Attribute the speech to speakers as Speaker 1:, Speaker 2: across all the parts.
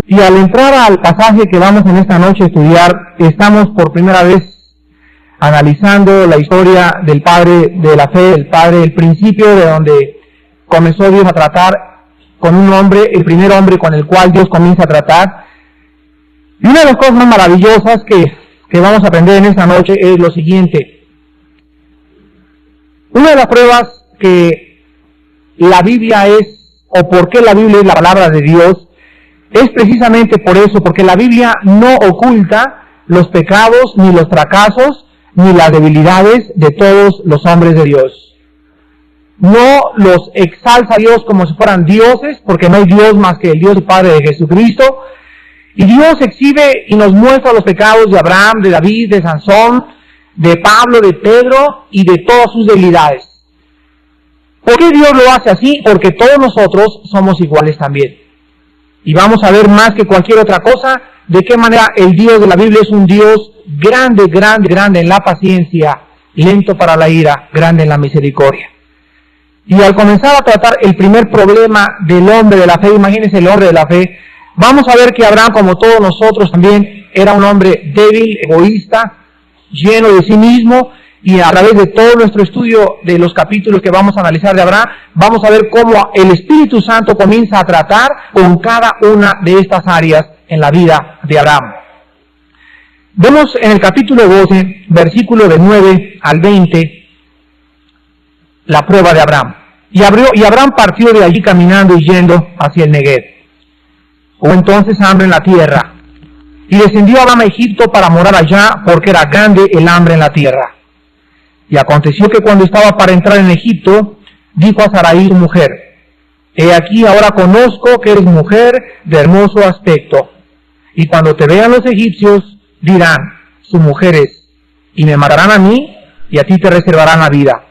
Speaker 1: Y al entrar al pasaje que vamos en esta noche a estudiar, estamos por primera vez analizando la historia del padre de la fe, el principio de donde comenzó Dios a tratar con un hombre, el primer hombre con el cual Dios comienza a tratar. Y una de las cosas más maravillosas que vamos a aprender en esta noche es lo siguiente. Una de las pruebas que la Biblia es, o por qué la Biblia es la palabra de Dios, es precisamente por eso, porque la Biblia no oculta los pecados, ni los fracasos, ni las debilidades de todos los hombres de Dios. No los exalza Dios como si fueran dioses, porque no hay Dios más que el Dios y Padre de Jesucristo. Y Dios exhibe y nos muestra los pecados de Abraham, de David, de Sansón, de Pablo, de Pedro y de todas sus debilidades. ¿Por qué Dios lo hace así? Porque todos nosotros somos iguales también. Y vamos a ver más que cualquier otra cosa, de qué manera el Dios de la Biblia es un Dios grande, grande, grande en la paciencia, lento para la ira, grande en la misericordia. Y al comenzar a tratar el primer problema del hombre de la fe, imagínense el hombre de la fe, vamos a ver que Abraham, como todos nosotros también, era un hombre débil, egoísta, lleno de sí mismo, y a través de todo nuestro estudio de los capítulos que vamos a analizar de Abraham, vamos a ver cómo el Espíritu Santo comienza a tratar con cada una de estas áreas en la vida de Abraham. Vemos en el capítulo 12, versículo de 9 al 20, la prueba de Abraham. Y Abraham partió de allí caminando y yendo hacia el Negev. Hubo entonces hambre en la tierra, y descendió Abraham a Egipto para morar allá, porque era grande el hambre en la tierra. Y aconteció que cuando estaba para entrar en Egipto, dijo a Sarai su mujer: He aquí ahora conozco que eres mujer de hermoso aspecto, y cuando te vean los egipcios, dirán, su mujer es, y me matarán a mí, y a ti te reservarán la vida.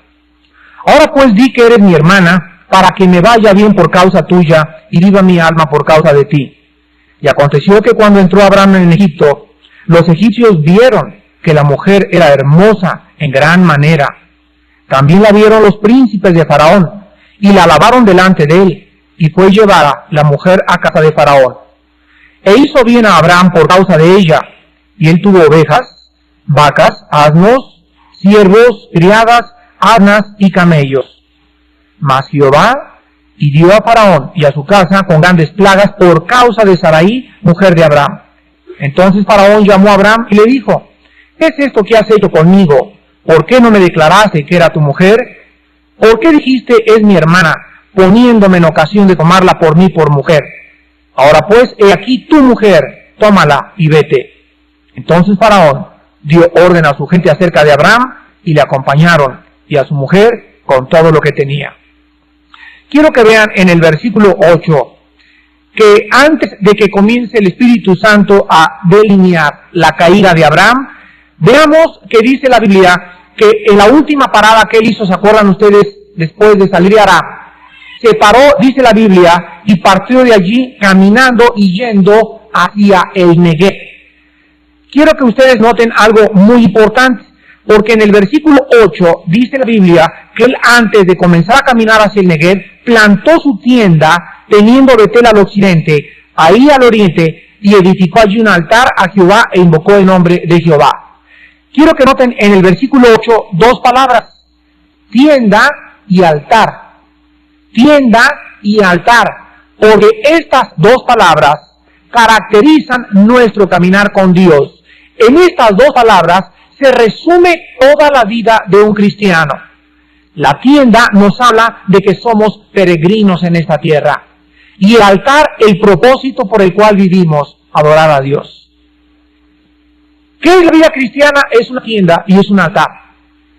Speaker 1: Ahora pues di que eres mi hermana, para que me vaya bien por causa tuya, y viva mi alma por causa de ti. Y aconteció que cuando entró Abraham en Egipto, los egipcios vieron que la mujer era hermosa en gran manera. También la vieron los príncipes de Faraón, y la alabaron delante de él, y fue llevada la mujer a casa de Faraón. E hizo bien a Abraham por causa de ella, y él tuvo ovejas, vacas, asnos, siervos, criadas, asnas y camellos. Mas Jehová hirió a Faraón y a su casa con grandes plagas por causa de Sarai, mujer de Abraham. Entonces Faraón llamó a Abraham y le dijo: ¿Qué es esto que has hecho conmigo? ¿Por qué no me declaraste que era tu mujer? ¿Por qué dijiste es mi hermana, poniéndome en ocasión de tomarla por mí por mujer? Ahora pues, he aquí tu mujer, tómala y vete. Entonces Faraón dio orden a su gente acerca de Abraham, y le acompañaron, y a su mujer con todo lo que tenía. Quiero que vean en el versículo 8, que antes de que comience el Espíritu Santo a delinear la caída de Abraham, veamos que dice la Biblia que en la última parada que él hizo, ¿se acuerdan ustedes? Después de salir de Aram, se paró, dice la Biblia, y partió de allí caminando y yendo hacia el Negev. Quiero que ustedes noten algo muy importante, porque en el versículo 8 dice la Biblia que él, antes de comenzar a caminar hacia el Negev, plantó su tienda teniendo Betel al occidente, ahí al oriente, y edificó allí un altar a Jehová e invocó el nombre de Jehová. Quiero que noten en el versículo 8 dos palabras: tienda y altar. Tienda y altar, porque estas dos palabras caracterizan nuestro caminar con Dios. En estas dos palabras se resume toda la vida de un cristiano. La tienda nos habla de que somos peregrinos en esta tierra, y el altar, el propósito por el cual vivimos, adorar a Dios. ¿Qué es la vida cristiana? Es una tienda y es un altar.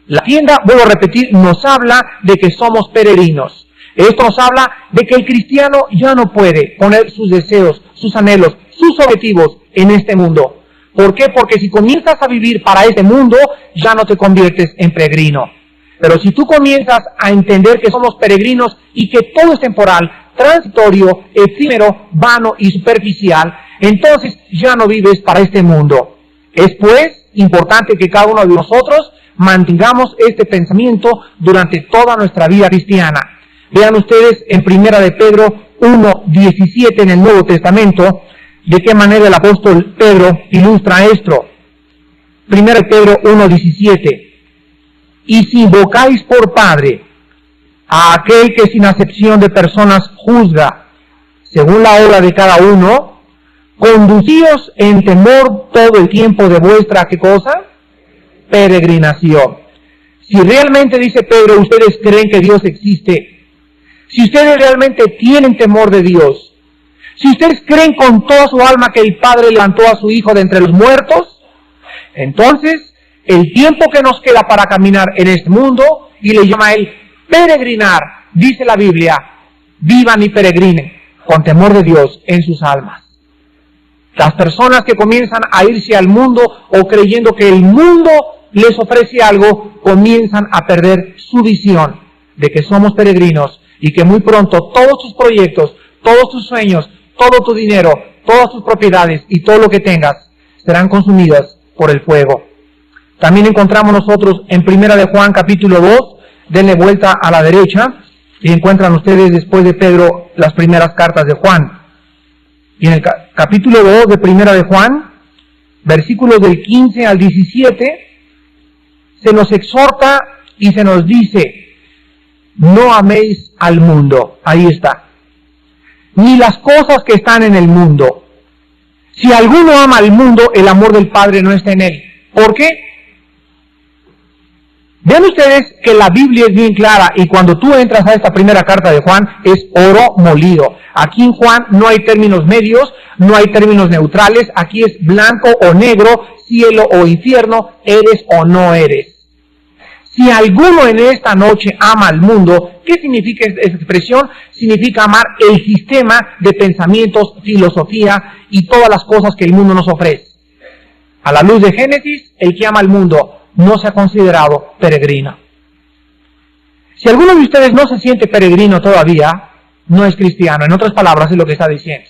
Speaker 1: La tienda, vuelvo a repetir, nos habla de que somos peregrinos. Esto nos habla de que el cristiano ya no puede poner sus deseos, sus anhelos, tus objetivos en este mundo. ¿Por qué? Porque si comienzas a vivir para este mundo, ya no te conviertes en peregrino. Pero si tú comienzas a entender que somos peregrinos y que todo es temporal, transitorio, efímero, vano y superficial, entonces ya no vives para este mundo. Es pues importante que cada uno de nosotros mantengamos este pensamiento durante toda nuestra vida cristiana. Vean ustedes en 1 de Pedro 1:17 en el Nuevo Testamento, de qué manera el apóstol Pedro ilustra esto. 1 de Pedro 1:17. Y si invocáis por Padre a aquel que sin acepción de personas juzga, según la obra de cada uno, conducíos en temor todo el tiempo de vuestra, ¿qué cosa? Peregrinación. Si realmente, dice Pedro, ustedes creen que Dios existe, si ustedes realmente tienen temor de Dios, si ustedes creen con toda su alma que el Padre levantó a su Hijo de entre los muertos, entonces el tiempo que nos queda para caminar en este mundo, y le llama a él peregrinar, dice la Biblia, vivan y peregrinen con temor de Dios en sus almas. Las personas que comienzan a irse al mundo o creyendo que el mundo les ofrece algo, comienzan a perder su visión de que somos peregrinos y que muy pronto todos tus proyectos, todos tus sueños, todo tu dinero, todas tus propiedades y todo lo que tengas serán consumidas por el fuego. También encontramos nosotros en 1 de Juan capítulo 2, denle vuelta a la derecha y encuentran ustedes después de Pedro las primeras cartas de Juan. Y en el capítulo 2 de 1 de Juan, versículos del 15 al 17, se nos exhorta y se nos dice, no améis al mundo, ahí está, ni las cosas que están en el mundo. Si alguno ama al mundo, el amor del Padre no está en él. ¿Por qué? Vean ustedes que la Biblia es bien clara y cuando tú entras a esta primera carta de Juan es oro molido. Aquí en Juan no hay términos medios, no hay términos neutrales, aquí es blanco o negro, cielo o infierno, eres o no eres. Si alguno en esta noche ama al mundo, ¿qué significa esta expresión? Significa amar el sistema de pensamientos, filosofía y todas las cosas que el mundo nos ofrece. A la luz de Génesis, el que ama al mundo no se ha considerado peregrino. Si alguno de ustedes no se siente peregrino todavía, no es cristiano. En otras palabras, es lo que está diciendo.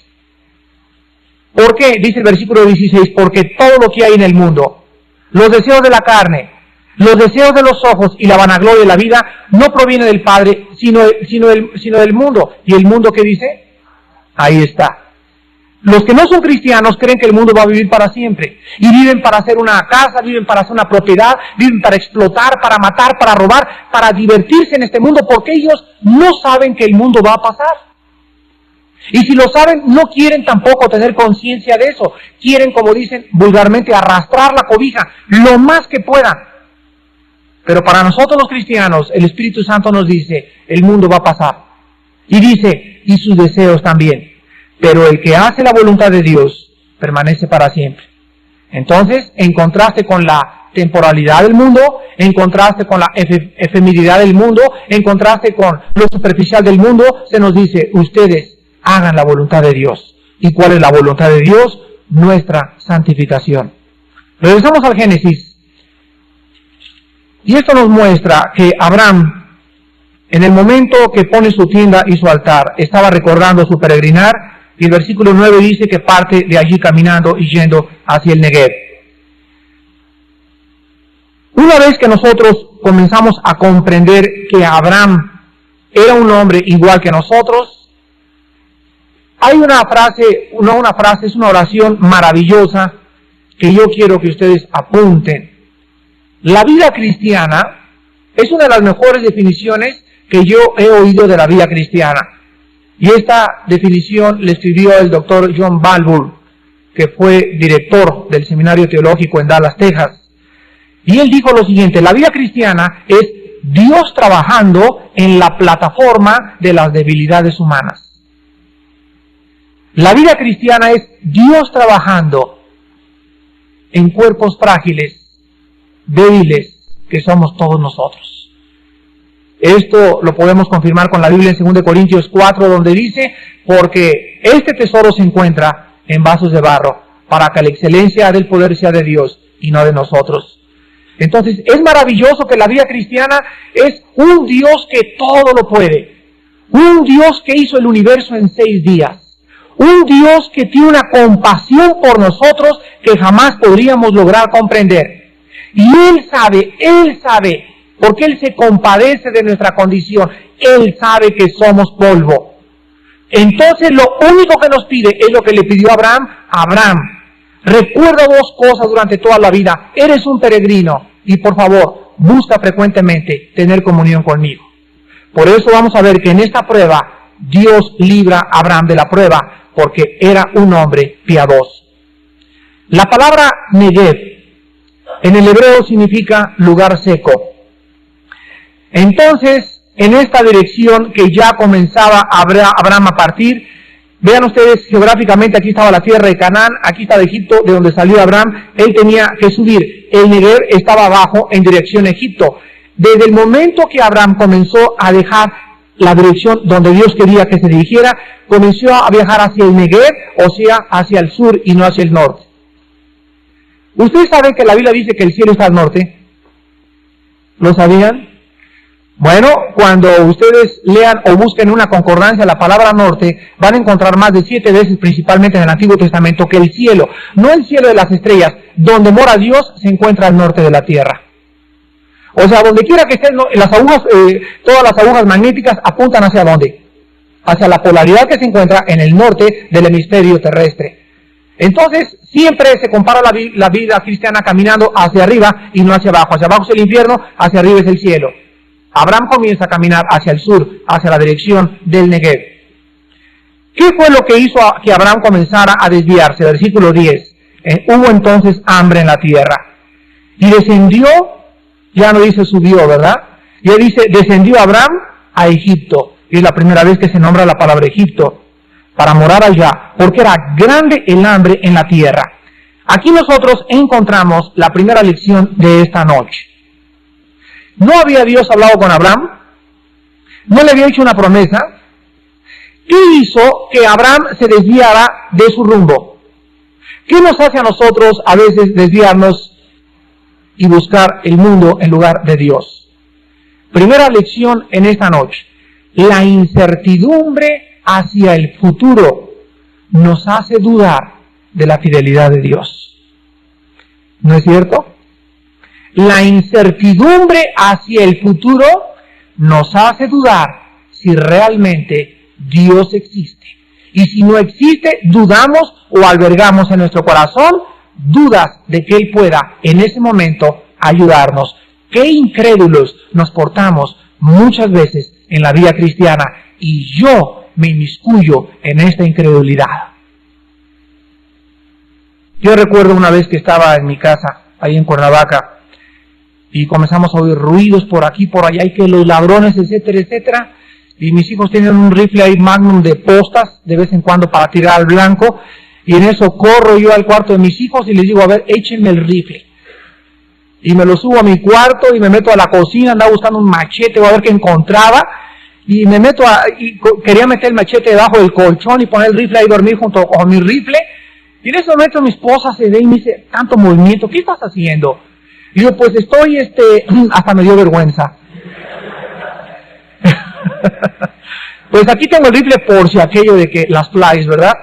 Speaker 1: ¿Por qué? Dice el versículo 16, porque todo lo que hay en el mundo, los deseos de la carne, los deseos de los ojos y la vanagloria de la vida, no proviene del Padre, sino del mundo. ¿Y el mundo qué dice? Ahí está. Los que no son cristianos creen que el mundo va a vivir para siempre. Y viven para hacer una casa, viven para hacer una propiedad, viven para explotar, para matar, para robar, para divertirse en este mundo, porque ellos no saben que el mundo va a pasar. Y si lo saben, no quieren tampoco tener conciencia de eso. Quieren, como dicen vulgarmente, arrastrar la cobija lo más que puedan. Pero para nosotros los cristianos, el Espíritu Santo nos dice, el mundo va a pasar. Y dice, y sus deseos también. Pero el que hace la voluntad de Dios permanece para siempre. Entonces, en contraste con la temporalidad del mundo, en contraste con la efemeridad del mundo, en contraste con lo superficial del mundo, se nos dice, ustedes hagan la voluntad de Dios. ¿Y cuál es la voluntad de Dios? Nuestra santificación. Regresamos al Génesis. Y esto nos muestra que Abraham, en el momento que pone su tienda y su altar, estaba recordando su peregrinar. Y el versículo 9 dice que parte de allí caminando y yendo hacia el Negev. Una vez que nosotros comenzamos a comprender que Abraham era un hombre igual que nosotros, hay una frase, es una oración maravillosa que yo quiero que ustedes apunten. La vida cristiana es una de las mejores definiciones que yo he oído de la vida cristiana. Y esta definición le escribió el doctor John Balbour, que fue director del Seminario Teológico en Dallas, Texas. Y él dijo lo siguiente, la vida cristiana es Dios trabajando en la plataforma de las debilidades humanas. La vida cristiana es Dios trabajando en cuerpos frágiles, débiles, que somos todos nosotros. Esto lo podemos confirmar con la Biblia en 2 Corintios 4, donde dice, porque este tesoro se encuentra en vasos de barro, para que la excelencia del poder sea de Dios y no de nosotros. Entonces, es maravilloso que la vida cristiana es un Dios que todo lo puede. Un Dios que hizo el universo en 6 días. Un Dios que tiene una compasión por nosotros que jamás podríamos lograr comprender. Y Él sabe, porque Él se compadece de nuestra condición. Él sabe que somos polvo. Entonces, lo único que nos pide es lo que le pidió a Abraham. Abraham, recuerda 2 cosas durante toda la vida. Eres un peregrino. Y por favor, busca frecuentemente tener comunión conmigo. Por eso vamos a ver que en esta prueba, Dios libra a Abraham de la prueba, porque era un hombre piadoso. La palabra Negev, en el hebreo significa lugar seco. Entonces, en esta dirección que ya comenzaba Abraham a partir, vean ustedes geográficamente, aquí estaba la tierra de Canaán, aquí estaba Egipto, de donde salió Abraham. Él tenía que subir. El Negev estaba abajo en dirección a Egipto. Desde el momento que Abraham comenzó a dejar la dirección donde Dios quería que se dirigiera, comenzó a viajar hacia el Negev, o sea, hacia el sur y no hacia el norte. ¿Ustedes saben que la Biblia dice que el cielo está al norte? ¿Lo sabían? Bueno, cuando ustedes lean o busquen una concordancia la palabra norte, van a encontrar más de 7 veces, principalmente en el Antiguo Testamento, que el cielo, no el cielo de las estrellas, donde mora Dios, se encuentra al norte de la tierra. O sea, donde quiera que estén las agujas, todas las agujas magnéticas apuntan hacia ¿dónde? Hacia la polaridad que se encuentra en el norte del hemisferio terrestre. Entonces, siempre se compara la vida cristiana caminando hacia arriba y no hacia abajo. Hacia abajo es el infierno, hacia arriba es el cielo. Abraham comienza a caminar hacia el sur, hacia la dirección del Negev. ¿Qué fue lo que hizo que Abraham comenzara a desviarse? Versículo 10. Hubo entonces hambre en la tierra. Y descendió, ya no dice subió, ¿verdad? Ya dice, descendió Abraham a Egipto. Y es la primera vez que se nombra la palabra Egipto, para morar allá, porque era grande el hambre en la tierra. Aquí nosotros encontramos la primera lección de esta noche. ¿No había Dios hablado con Abraham? ¿No le había hecho una promesa? ¿Qué hizo que Abraham se desviara de su rumbo? ¿Qué nos hace a nosotros a veces desviarnos y buscar el mundo en lugar de Dios? Primera lección en esta noche. La incertidumbre hacia el futuro nos hace dudar de la fidelidad de Dios. ¿No es cierto? La incertidumbre hacia el futuro nos hace dudar si realmente Dios existe. Y si no existe, dudamos o albergamos en nuestro corazón dudas de que Él pueda en ese momento ayudarnos. Qué incrédulos nos portamos muchas veces en la vida cristiana, y yo me inmiscuyo en esta incredulidad. Yo recuerdo una vez que estaba en mi casa, ahí en Cuernavaca, y comenzamos a oír ruidos por aquí, por allá, y que los ladrones, etcétera, etcétera. Y mis hijos tienen un rifle ahí Magnum de postas, de vez en cuando para tirar al blanco. Y en eso corro yo al cuarto de mis hijos y les digo, a ver, échenme el rifle. Y me lo subo a mi cuarto y me meto a la cocina, andaba buscando un machete, a ver qué encontraba. Y me meto y quería meter el machete debajo del colchón y poner el rifle ahí, dormir junto con mi rifle. Y en ese momento mi esposa se ve y me dice, tanto movimiento, ¿qué estás haciendo? Y yo, pues estoy, hasta me dio vergüenza. Pues aquí tengo el rifle por si aquello de que las flies, ¿verdad?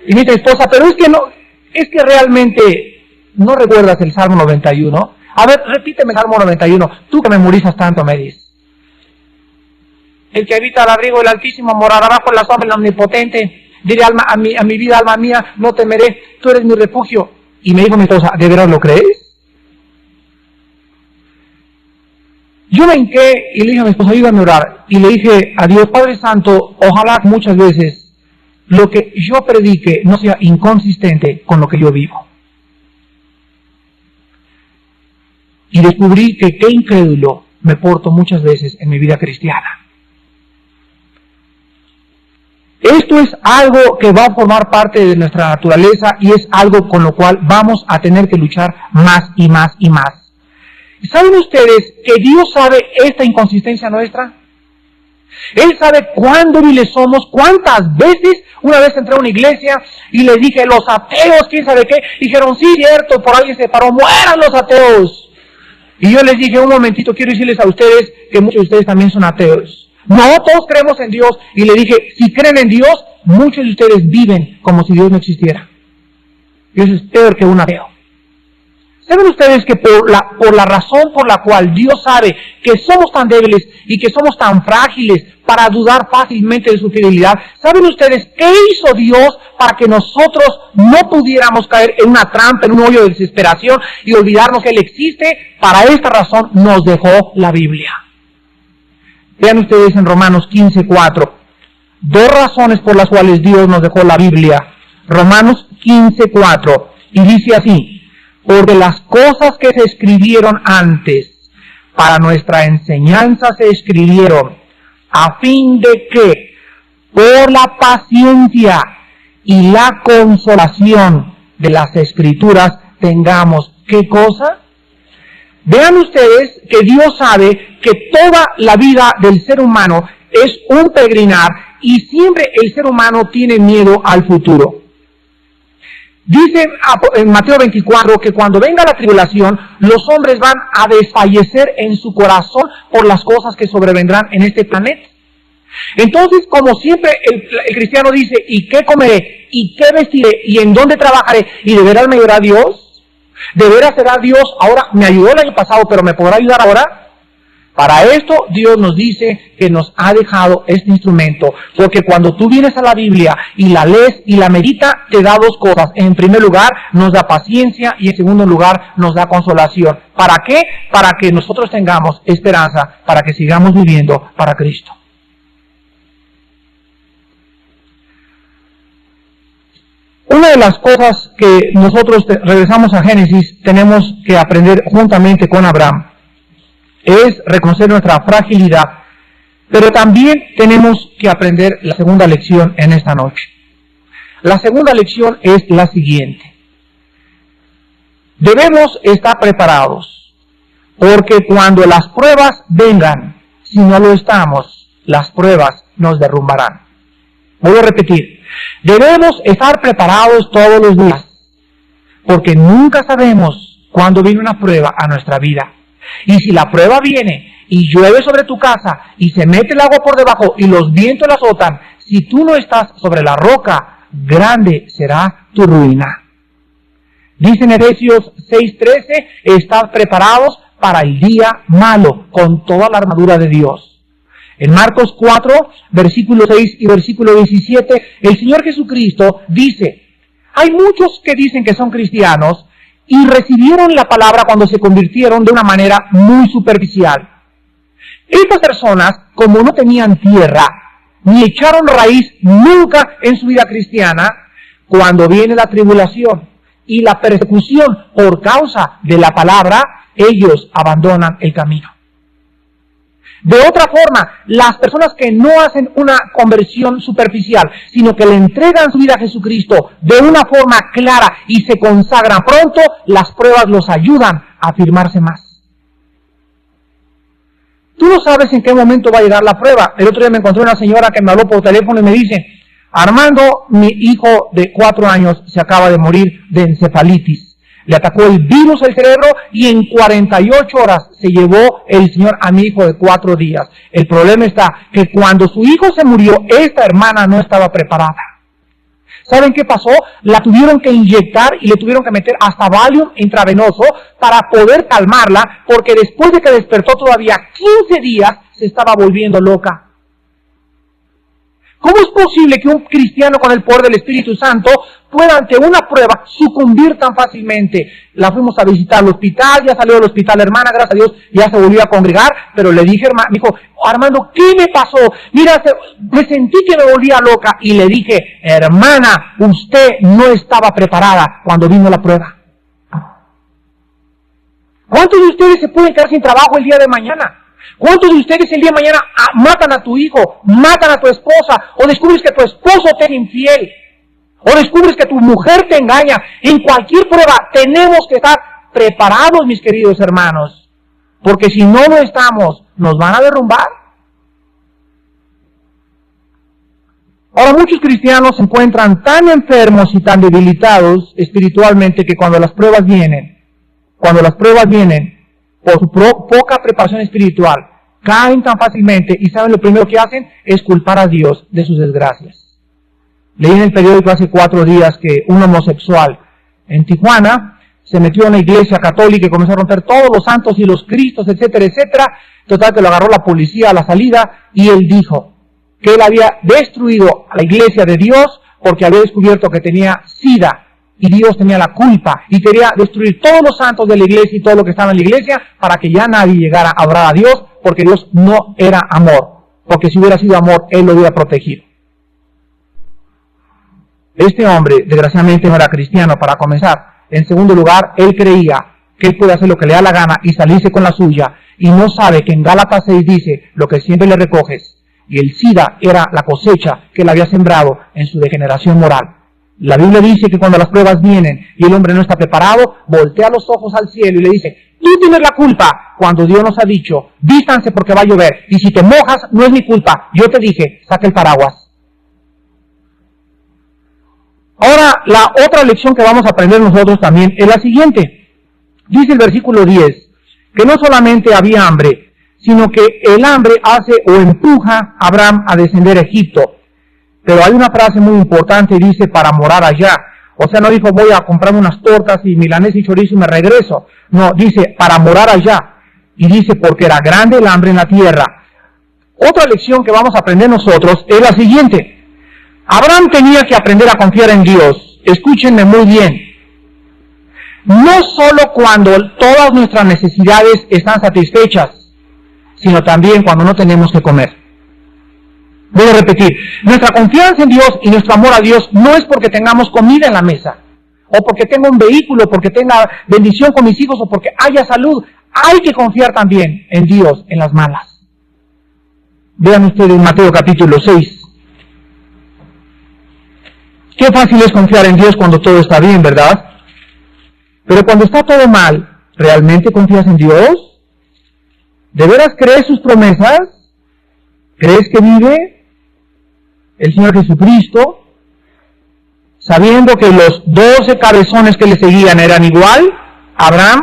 Speaker 1: Y me dice esposa, pero es que realmente no recuerdas el Salmo 91. A ver, repíteme el Salmo 91, tú que memorizas tanto, me dices. El que habita al abrigo del Altísimo morará bajo la sombra del Omnipotente. Diré a mi vida, alma mía, no temeré, tú eres mi refugio. Y me dijo mi esposa, ¿de veras lo crees? Yo me hinqué y le dije a mi esposa, ayúdame a orar. Y le dije a Dios, Padre Santo, ojalá muchas veces lo que yo predique no sea inconsistente con lo que yo vivo. Y descubrí que qué incrédulo me porto muchas veces en mi vida cristiana. Esto es algo que va a formar parte de nuestra naturaleza y es algo con lo cual vamos a tener que luchar más y más y más. ¿Saben ustedes que Dios sabe esta inconsistencia nuestra? Él sabe cuán débiles somos, cuántas veces. Una vez entré a una iglesia y les dije, los ateos, quién sabe qué. Dijeron, sí, cierto, por alguien se paró, mueran los ateos. Y yo les dije, un momentito, quiero decirles a ustedes que muchos de ustedes también son ateos. No, todos creemos en Dios. Y le dije, si creen en Dios, muchos de ustedes viven como si Dios no existiera. Y eso es peor que un ateo. ¿Saben ustedes que por la razón por la cual Dios sabe que somos tan débiles y que somos tan frágiles para dudar fácilmente de su fidelidad? ¿Saben ustedes qué hizo Dios para que nosotros no pudiéramos caer en una trampa, en un hoyo de desesperación y olvidarnos que Él existe? Para esta razón nos dejó la Biblia. Vean ustedes en Romanos 15:4. Dos razones por las cuales Dios nos dejó la Biblia. Romanos 15:4. Y dice así: porque las cosas que se escribieron antes para nuestra enseñanza se escribieron a fin de que por la paciencia y la consolación de las Escrituras tengamos, ¿qué cosa? Vean ustedes que Dios sabe que toda la vida del ser humano es un peregrinar y siempre el ser humano tiene miedo al futuro. Dice en Mateo 24 que cuando venga la tribulación, los hombres van a desfallecer en su corazón por las cosas que sobrevendrán en este planeta. Entonces, como siempre, el cristiano dice, ¿y qué comeré? ¿Y qué vestiré? ¿Y en dónde trabajaré? ¿Y de veras me ayudará Dios? ¿De veras será Dios? Ahora, me ayudó el año pasado, pero ¿me podrá ayudar ahora? Para esto Dios nos dice que nos ha dejado este instrumento, porque cuando tú vienes a la Biblia y la lees y la meditas, te da dos cosas. En primer lugar, nos da paciencia y en segundo lugar, nos da consolación. ¿Para qué? Para que nosotros tengamos esperanza, para que sigamos viviendo para Cristo. Una de las cosas que nosotros regresamos a Génesis, tenemos que aprender juntamente con Abraham, es reconocer nuestra fragilidad, pero también tenemos que aprender la segunda lección en esta noche. La segunda lección es la siguiente: debemos estar preparados, porque cuando las pruebas vengan, si no lo estamos, las pruebas nos derrumbarán. Voy a repetir, debemos estar preparados todos los días, porque nunca sabemos cuándo viene una prueba a nuestra vida. Y si la prueba viene y llueve sobre tu casa y se mete el agua por debajo y los vientos la azotan, si tú no estás sobre la roca, grande será tu ruina. Dice en Efesios 6:13, estad preparados para el día malo, con toda la armadura de Dios. En Marcos 4, versículo 6 y versículo 17, el Señor Jesucristo dice, hay muchos que dicen que son cristianos, y recibieron la palabra cuando se convirtieron de una manera muy superficial. Estas personas, como no tenían tierra, ni echaron raíz nunca en su vida cristiana, cuando viene la tribulación y la persecución por causa de la palabra, ellos abandonan el camino. De otra forma, las personas que no hacen una conversión superficial, sino que le entregan su vida a Jesucristo de una forma clara y se consagran pronto, las pruebas los ayudan a afirmarse más. Tú no sabes en qué momento va a llegar la prueba. El otro día me encontré una señora que me habló por teléfono y me dice, Armando, mi hijo de 4 años se acaba de morir de encefalitis. Le atacó el virus al cerebro y en 48 horas se llevó el Señor a mi hijo de 4 días. El problema está que cuando su hijo se murió, esta hermana no estaba preparada. ¿Saben qué pasó? La tuvieron que inyectar y le tuvieron que meter hasta Valium intravenoso para poder calmarla, porque después de que despertó todavía 15 días se estaba volviendo loca. ¿Cómo es posible que un cristiano con el poder del Espíritu Santo pueda ante una prueba sucumbir tan fácilmente? La fuimos a visitar al hospital, ya salió del hospital, hermana, gracias a Dios, ya se volvió a congregar, pero le dije, me dijo, Armando, ¿qué me pasó? Mira, me sentí que me volvía loca, y le dije, hermana, usted no estaba preparada cuando vino la prueba. ¿Cuántos de ustedes se pueden quedar sin trabajo el día de mañana? ¿Cuántos de ustedes el día de mañana matan a tu hijo, matan a tu esposa, o descubres que tu esposo te es infiel, o descubres que tu mujer te engaña? En cualquier prueba tenemos que estar preparados, mis queridos hermanos, porque si no lo estamos, nos van a derrumbar. Ahora, muchos cristianos se encuentran tan enfermos y tan debilitados espiritualmente que cuando las pruebas vienen por su poca preparación espiritual, caen tan fácilmente y saben lo primero que hacen es culpar a Dios de sus desgracias. Leí en el periódico hace 4 días que un homosexual en Tijuana se metió en una iglesia católica y comenzó a romper todos los santos y los cristos, etcétera, etcétera. Total que lo agarró la policía a la salida y él dijo que él había destruido a la iglesia de Dios porque había descubierto que tenía SIDA y Dios tenía la culpa y quería destruir todos los santos de la iglesia y todo lo que estaba en la iglesia para que ya nadie llegara a adorar a Dios, porque Dios no era amor, porque si hubiera sido amor, Él lo hubiera protegido. Este hombre, desgraciadamente, no era cristiano para comenzar. En segundo lugar, él creía que él puede hacer lo que le da la gana y salirse con la suya, y no sabe que en Gálatas 6 dice, lo que siempre le recoges, y el SIDA era la cosecha que él había sembrado en su degeneración moral. La Biblia dice que cuando las pruebas vienen y el hombre no está preparado, voltea los ojos al cielo y le dice, tú tienes la culpa, cuando Dios nos ha dicho, vístanse porque va a llover, y si te mojas no es mi culpa, yo te dije, saca el paraguas. Ahora, la otra lección que vamos a aprender nosotros también es la siguiente. Dice el versículo 10, que no solamente había hambre, sino que el hambre hace o empuja a Abraham a descender a Egipto. Pero hay una frase muy importante, dice, para morar allá. O sea, no dijo, voy a comprarme unas tortas y milanesa y chorizo y me regreso. No, dice, para morar allá. Y dice, porque era grande el hambre en la tierra. Otra lección que vamos a aprender nosotros es la siguiente. Abraham tenía que aprender a confiar en Dios. Escúchenme muy bien. No solo cuando todas nuestras necesidades están satisfechas, sino también cuando no tenemos que comer. Voy a repetir, nuestra confianza en Dios y nuestro amor a Dios no es porque tengamos comida en la mesa, o porque tenga un vehículo, porque tenga bendición con mis hijos, o porque haya salud. Hay que confiar también en Dios en las malas. Vean ustedes Mateo capítulo 6. Qué fácil es confiar en Dios cuando todo está bien, ¿verdad? Pero cuando está todo mal, ¿realmente confías en Dios? ¿De veras crees sus promesas? ¿Crees que vive el Señor Jesucristo, sabiendo que los 12 cabezones que le seguían eran igual a Abraham,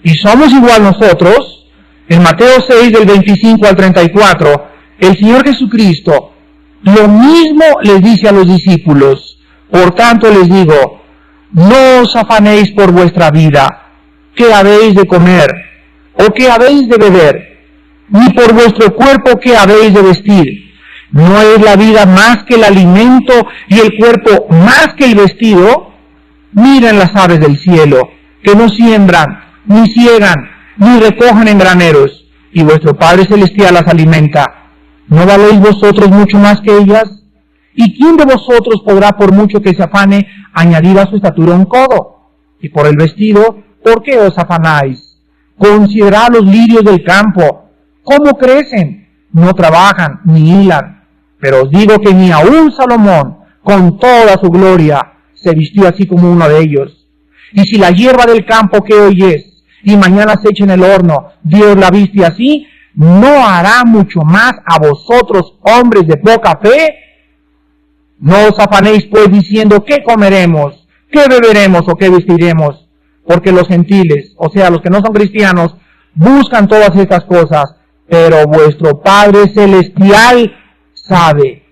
Speaker 1: y somos igual nosotros? En Mateo 6, del 25 al 34, el Señor Jesucristo lo mismo les dice a los discípulos. Por tanto les digo, no os afanéis por vuestra vida, qué habéis de comer, o qué habéis de beber, ni por vuestro cuerpo qué habéis de vestir. ¿No es la vida más que el alimento y el cuerpo más que el vestido? Miren las aves del cielo, que no siembran, ni ciegan, ni recogen en graneros, y vuestro Padre Celestial las alimenta. ¿No valéis vosotros mucho más que ellas? ¿Y quién de vosotros podrá, por mucho que se afane, añadir a su estatura un codo? Y por el vestido, ¿por qué os afanáis? Considerad los lirios del campo, ¿cómo crecen? No trabajan ni hilan. Pero os digo que ni aun Salomón, con toda su gloria, se vistió así como uno de ellos. Y si la hierba del campo que hoy es, y mañana se echa en el horno, Dios la viste así, ¿no hará mucho más a vosotros, hombres de poca fe? No os afanéis pues diciendo, ¿qué comeremos? ¿Qué beberemos o qué vestiremos? Porque los gentiles, o sea, los que no son cristianos, buscan todas estas cosas, pero vuestro Padre Celestial sabe,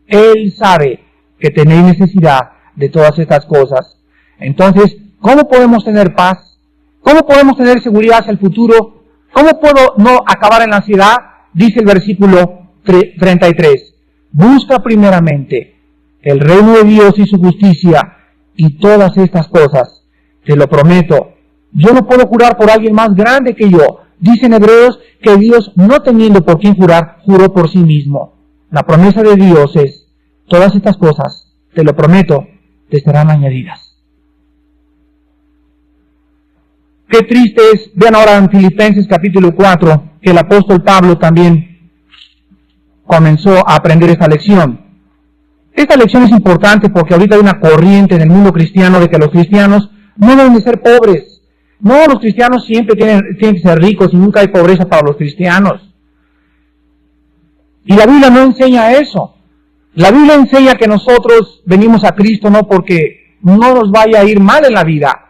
Speaker 1: Él sabe que tenéis necesidad de todas estas cosas. Entonces, ¿cómo podemos tener paz? ¿Cómo podemos tener seguridad hacia el futuro? ¿Cómo puedo no acabar en la ansiedad? Dice el versículo 33. Busca primeramente el reino de Dios y su justicia, y todas estas cosas, te lo prometo, yo no puedo jurar por alguien más grande que yo. Dicen Hebreos que Dios, no teniendo por quién jurar, juró por sí mismo. La promesa de Dios es, todas estas cosas, te lo prometo, te serán añadidas. Qué triste es, vean ahora en Filipenses capítulo 4, que el apóstol Pablo también comenzó a aprender esta lección. Esta lección es importante porque ahorita hay una corriente en el mundo cristiano de que los cristianos no deben de ser pobres. No, los cristianos siempre tienen que ser ricos y nunca hay pobreza para los cristianos. Y la Biblia no enseña eso. La Biblia enseña que nosotros venimos a Cristo no porque no nos vaya a ir mal en la vida.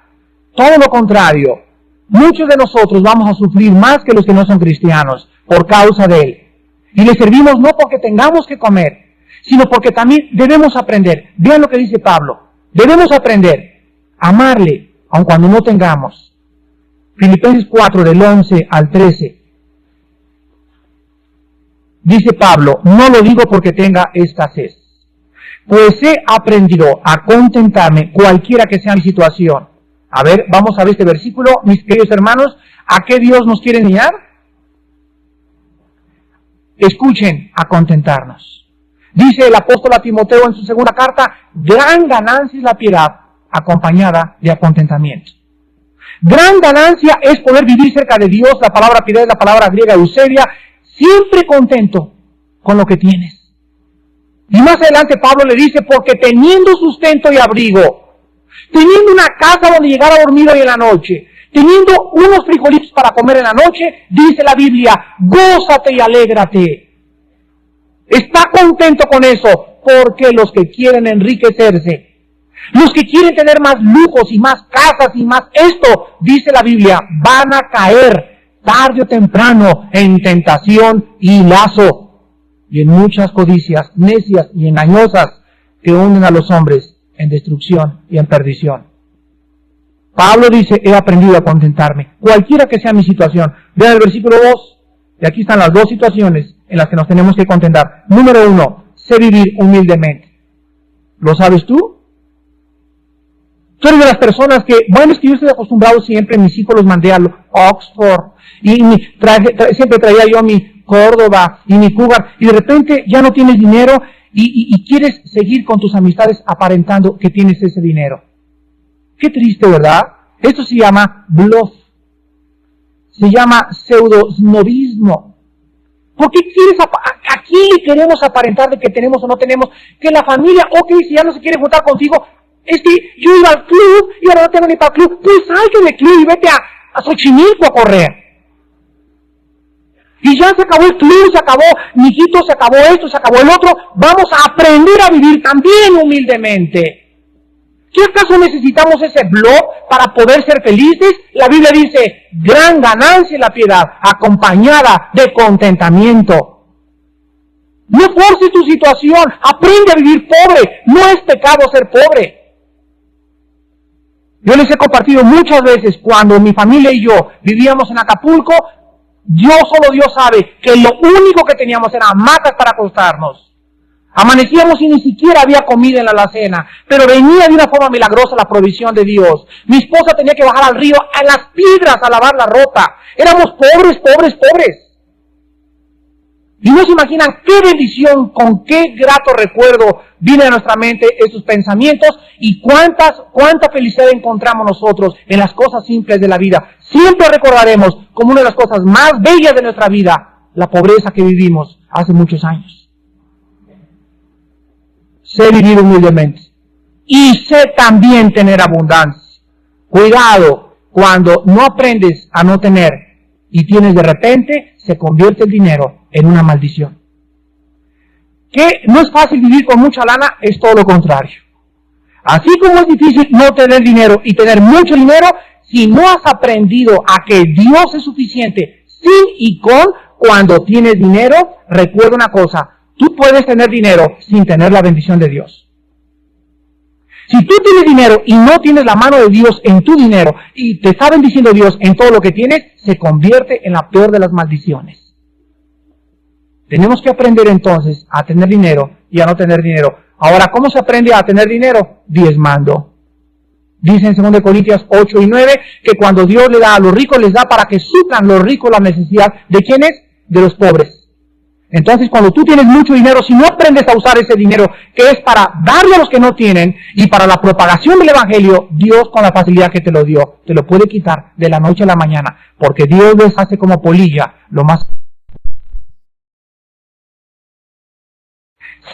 Speaker 1: Todo lo contrario. Muchos de nosotros vamos a sufrir más que los que no son cristianos por causa de Él. Y le servimos no porque tengamos que comer, sino porque también debemos aprender. Vean lo que dice Pablo. Debemos aprender a amarle, aun cuando no tengamos. Filipenses 4, del 11 al 13. Dice Pablo, no lo digo porque tenga escasez, pues he aprendido a contentarme cualquiera que sea mi situación. A ver, vamos a ver este versículo, mis queridos hermanos, ¿a qué Dios nos quiere enseñar? Escuchen, a contentarnos. Dice el apóstol a Timoteo en su segunda carta, gran ganancia es la piedad acompañada de contentamiento. Gran ganancia es poder vivir cerca de Dios, la palabra piedad es la palabra griega eusebia, siempre contento con lo que tienes. Y más adelante Pablo le dice, porque teniendo sustento y abrigo, teniendo una casa donde llegar a dormir hoy en la noche, teniendo unos frijolitos para comer en la noche, dice la Biblia, gózate y alégrate. Está contento con eso, porque los que quieren enriquecerse, los que quieren tener más lujos y más casas y más esto, dice la Biblia, van a caer tarde o temprano en tentación y lazo, y en muchas codicias necias y engañosas que hunden a los hombres en destrucción y en perdición. Pablo dice, he aprendido a contentarme, cualquiera que sea mi situación. Vean el versículo 2, y aquí están las dos situaciones en las que nos tenemos que contentar. Número 1, sé vivir humildemente. ¿Lo sabes tú? Tú eres de las personas que, bueno, es que yo estoy acostumbrado siempre, mis hijos los mandé a Oxford, y siempre traía yo mi Córdoba y mi Cougar, y de repente ya no tienes dinero y quieres seguir con tus amistades aparentando que tienes ese dinero. Qué triste, ¿verdad? Esto se llama bluff. Se llama pseudo-snobismo. ¿Por qué quieres ¿a quién le queremos aparentar de que tenemos o no tenemos? Que la familia, ok, si ya no se quiere juntar contigo, es que yo iba al club y ahora no tengo ni para el club. Pues salte del club y vete a Xochimilco a correr. Y ya se acabó el club, se acabó, mijito, se acabó esto, se acabó el otro. Vamos a aprender a vivir también humildemente. ¿Qué acaso necesitamos ese blog para poder ser felices? La Biblia dice, gran ganancia es la piedad, acompañada de contentamiento. No forces tu situación, aprende a vivir pobre. No es pecado ser pobre. Yo les he compartido muchas veces cuando mi familia y yo vivíamos en Acapulco, solo Dios sabe que lo único que teníamos eran hamacas para acostarnos. Amanecíamos y ni siquiera había comida en la alacena, pero venía de una forma milagrosa la provisión de Dios. Mi esposa tenía que bajar al río a las piedras a lavar la ropa. Éramos pobres. Y no se imaginan qué bendición, con qué grato recuerdo viene a nuestra mente estos pensamientos y cuánta felicidad encontramos nosotros en las cosas simples de la vida. Siempre recordaremos como una de las cosas más bellas de nuestra vida la pobreza que vivimos hace muchos años. Sé vivir humildemente y sé también tener abundancia. Cuidado, cuando no aprendes a no tener y tienes de repente, se convierte el dinero en una maldición. Que no es fácil vivir con mucha lana, es todo lo contrario. Así como es difícil no tener dinero y tener mucho dinero, si no has aprendido a que Dios es suficiente sin y con cuando tienes dinero, recuerda una cosa, tú puedes tener dinero sin tener la bendición de Dios. Si tú tienes dinero y no tienes la mano de Dios en tu dinero y te está bendiciendo Dios en todo lo que tienes, se convierte en la peor de las maldiciones. Tenemos que aprender entonces a tener dinero y a no tener dinero. Ahora, ¿cómo se aprende a tener dinero? Diezmando. Dice en 2 Corintios 8 y 9 que cuando Dios le da a los ricos, les da para que suplan los ricos la necesidad. ¿De quiénes? De los pobres. Entonces, cuando tú tienes mucho dinero, si no aprendes a usar ese dinero, que es para darle a los que no tienen y para la propagación del Evangelio, Dios con la facilidad que te lo dio, te lo puede quitar de la noche a la mañana, porque Dios les hace como polilla, lo más.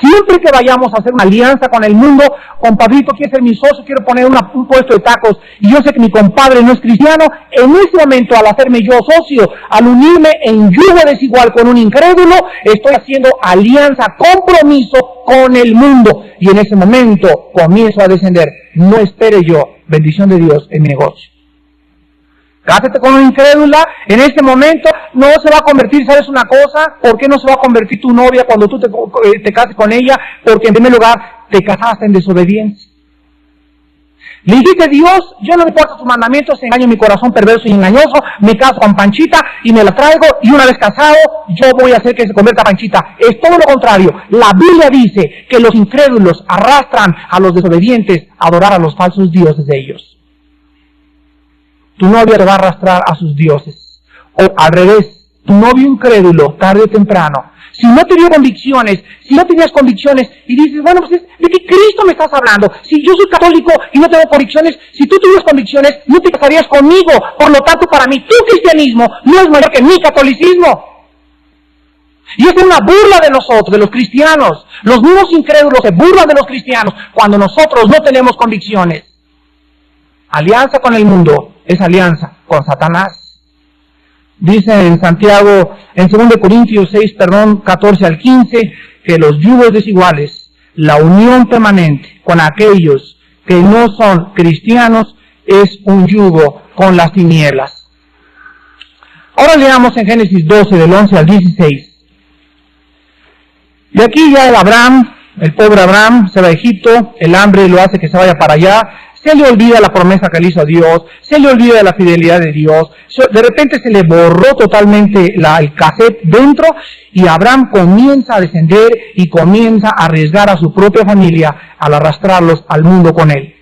Speaker 1: Siempre que vayamos a hacer una alianza con el mundo, compadrito, quiere ser mi socio, quiero poner un puesto de tacos, y yo sé que mi compadre no es cristiano, en ese momento, al hacerme yo socio, al unirme en yugo desigual con un incrédulo, estoy haciendo alianza, compromiso con el mundo. Y en ese momento comienzo a descender. No espere yo bendición de Dios en mi negocio. Cásate con una incrédula, en este momento no se va a convertir, ¿sabes una cosa? ¿Por qué no se va a convertir tu novia cuando tú te cases con ella? Porque en primer lugar te casaste en desobediencia. Le dijiste, Dios, yo no me importa tus mandamientos, engaño mi corazón perverso y engañoso, me caso con Panchita y me la traigo, y una vez casado, yo voy a hacer que se convierta Panchita. Es todo lo contrario. La Biblia dice que los incrédulos arrastran a los desobedientes a adorar a los falsos dioses de ellos. Tu novia te va a arrastrar a sus dioses. O al revés, tu novio incrédulo, tarde o temprano, si no te dio convicciones, si no tenías convicciones, y dices, bueno, pues ¿de qué Cristo me estás hablando? Si yo soy católico y no tengo convicciones, si tú tuvieras convicciones, no te casarías conmigo. Por lo tanto, para mí, tu cristianismo no es mayor que mi catolicismo. Y es una burla de nosotros, de los cristianos. Los mismos incrédulos se burlan de los cristianos cuando nosotros no tenemos convicciones. Alianza con el mundo es alianza con Satanás. Dice en Santiago, en 2 Corintios 6, 14 al 15, que los yugos desiguales, la unión permanente con aquellos que no son cristianos, es un yugo con las tinieblas. Ahora leamos en Génesis 12, del 11 al 16. Y aquí ya el pobre Abraham, se va a Egipto, el hambre lo hace que se vaya para allá, se le olvida la promesa que le hizo a Dios, se le olvida la fidelidad de Dios, de repente se le borró totalmente el cassette dentro, y Abraham comienza a descender y comienza a arriesgar a su propia familia al arrastrarlos al mundo con él.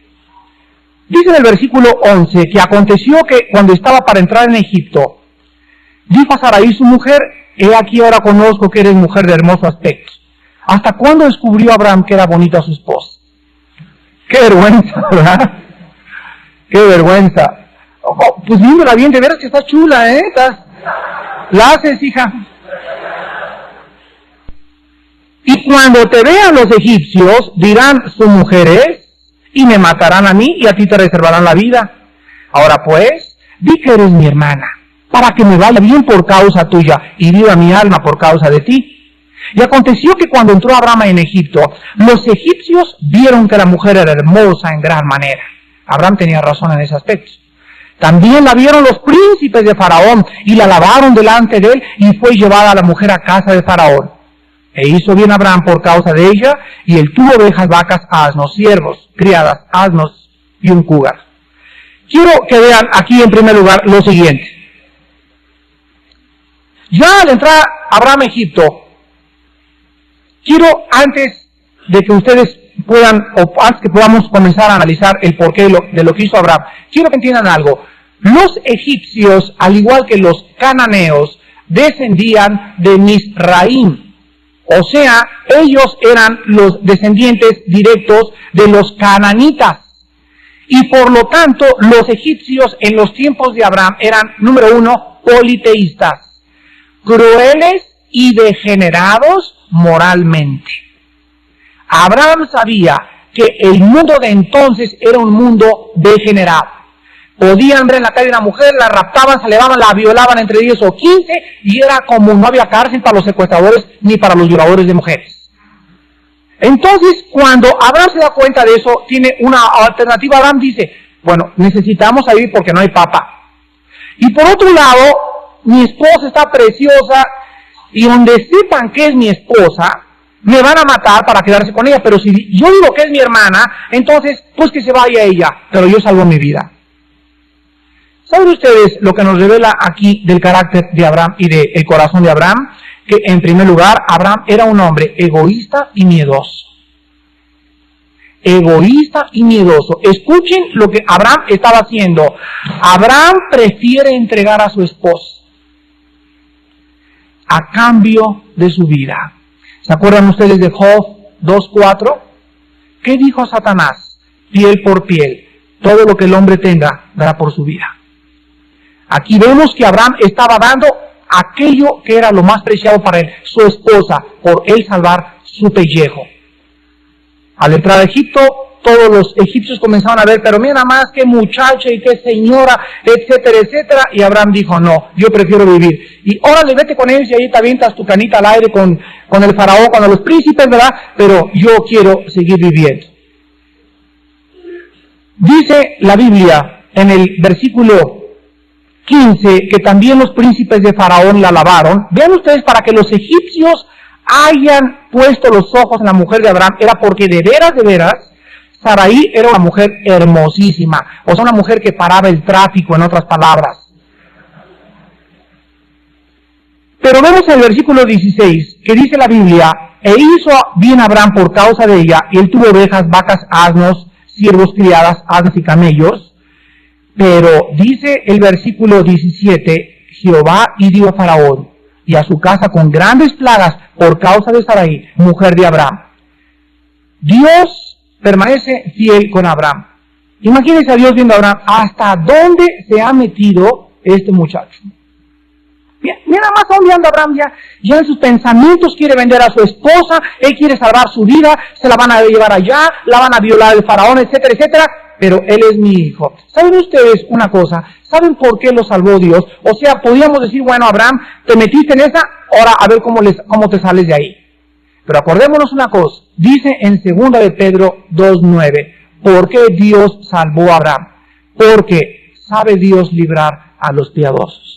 Speaker 1: Dice en el versículo 11 que aconteció que cuando estaba para entrar en Egipto, dijo a Sarai su mujer, he aquí ahora conozco que eres mujer de hermoso aspecto. ¿Hasta cuándo descubrió Abraham que era bonita su esposa? ¡Qué vergüenza!, ¿verdad? ¡Qué vergüenza! Pues viéndola bien, de veras que estás chula, ¿eh? La haces, hija. Y cuando te vean los egipcios, dirán, su mujer es, y me matarán a mí, y a ti te reservarán la vida. Ahora pues, di que eres mi hermana, para que me vaya bien por causa tuya, y viva mi alma por causa de ti. Y aconteció que cuando entró Abraham en Egipto, los egipcios vieron que la mujer era hermosa en gran manera. Abraham tenía razón en ese aspecto. También la vieron los príncipes de Faraón, y la alabaron delante de él, y fue llevada la mujer a casa de Faraón. E hizo bien Abraham por causa de ella, y él tuvo ovejas, vacas, asnos, siervos, criadas, asnos y un cougar. Quiero que vean aquí en primer lugar lo siguiente. Ya al entrar Abraham a Egipto, quiero antes de que ustedes puedan, o antes que podamos comenzar a analizar el porqué de lo que hizo Abraham, quiero que entiendan algo. Los egipcios, al igual que los cananeos, descendían de Misraim. O sea, ellos eran los descendientes directos de los cananitas. Y por lo tanto, los egipcios en los tiempos de Abraham eran, número uno, politeístas, crueles y degenerados moralmente. Abraham sabía que el mundo de entonces era un mundo degenerado. Podían ver en la calle una mujer, la raptaban, se elevaban, la violaban entre 10 o 15, y era como no había cárcel para los secuestradores ni para los violadores de mujeres. Entonces, cuando Abraham se da cuenta de eso, tiene una alternativa. Abraham dice, bueno, necesitamos salir porque no hay papa. Y por otro lado, mi esposa está preciosa, y donde sepan que es mi esposa, me van a matar para quedarse con ella. Pero si yo digo que es mi hermana, entonces, pues que se vaya ella, pero yo salvo mi vida. ¿Saben ustedes lo que nos revela aquí del carácter de Abraham y del corazón de Abraham? Que en primer lugar, Abraham era un hombre egoísta y miedoso. Egoísta y miedoso. Escuchen lo que Abraham estaba haciendo. Abraham prefiere entregar a su esposa a cambio de su vida. ¿Se acuerdan ustedes de Job 2:4? ¿Qué dijo Satanás? Piel por piel. Todo lo que el hombre tenga dará por su vida. Aquí vemos que Abraham estaba dando aquello que era lo más preciado para él, su esposa, por él salvar su pellejo. Al entrar a Egipto, todos los egipcios comenzaron a ver, pero mira nada más qué muchacha y qué señora, etcétera, etcétera. Y Abraham dijo, no, yo prefiero vivir. Y órale, vete con ellos y ahí te avientas tu canita al aire con el faraón, con los príncipes, ¿verdad? Pero yo quiero seguir viviendo. Dice la Biblia en el versículo 15 que también los príncipes de Faraón la alabaron. Vean ustedes, para que los egipcios hayan puesto los ojos en la mujer de Abraham, era porque de veras, Sarai era una mujer hermosísima, o sea, una mujer que paraba el tráfico, en otras palabras. Pero vemos el versículo 16, que dice la Biblia, e hizo bien Abraham por causa de ella, y él tuvo ovejas, vacas, asnos, siervos, criadas, asnas y camellos. Pero dice el versículo 17, Jehová hirió a Faraón y a su casa con grandes plagas por causa de Sarai, mujer de Abraham. Dios permanece fiel con Abraham. Imagínense a Dios viendo a Abraham, ¿hasta dónde se ha metido este muchacho? Mira nada más a dónde anda Abraham ya en sus pensamientos quiere vender a su esposa, él quiere salvar su vida, se la van a llevar allá, la van a violar el faraón, etcétera, etcétera. Pero él es mi hijo. ¿Saben ustedes una cosa? ¿Saben por qué lo salvó Dios? O sea, podríamos decir, bueno, Abraham, te metiste en esa, ahora a ver cómo te sales de ahí. Pero acordémonos una cosa, dice en 2 de Pedro 2:9, ¿por qué Dios salvó a Abraham? Porque sabe Dios librar a los piadosos.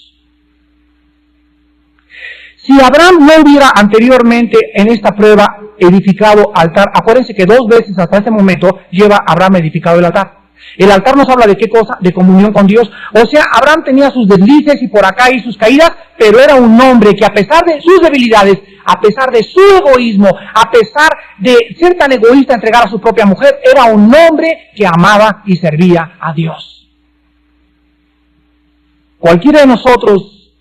Speaker 1: Si Abraham no hubiera anteriormente en esta prueba edificado altar, acuérdense que 2 veces hasta este momento lleva Abraham edificado el altar. El altar nos habla de qué cosa, de comunión con Dios. O sea, Abraham tenía sus deslices y por acá y sus caídas, pero era un hombre que a pesar de sus debilidades, a pesar de su egoísmo, a pesar de ser tan egoísta, entregar a su propia mujer, era un hombre que amaba y servía a Dios. Cualquiera de nosotros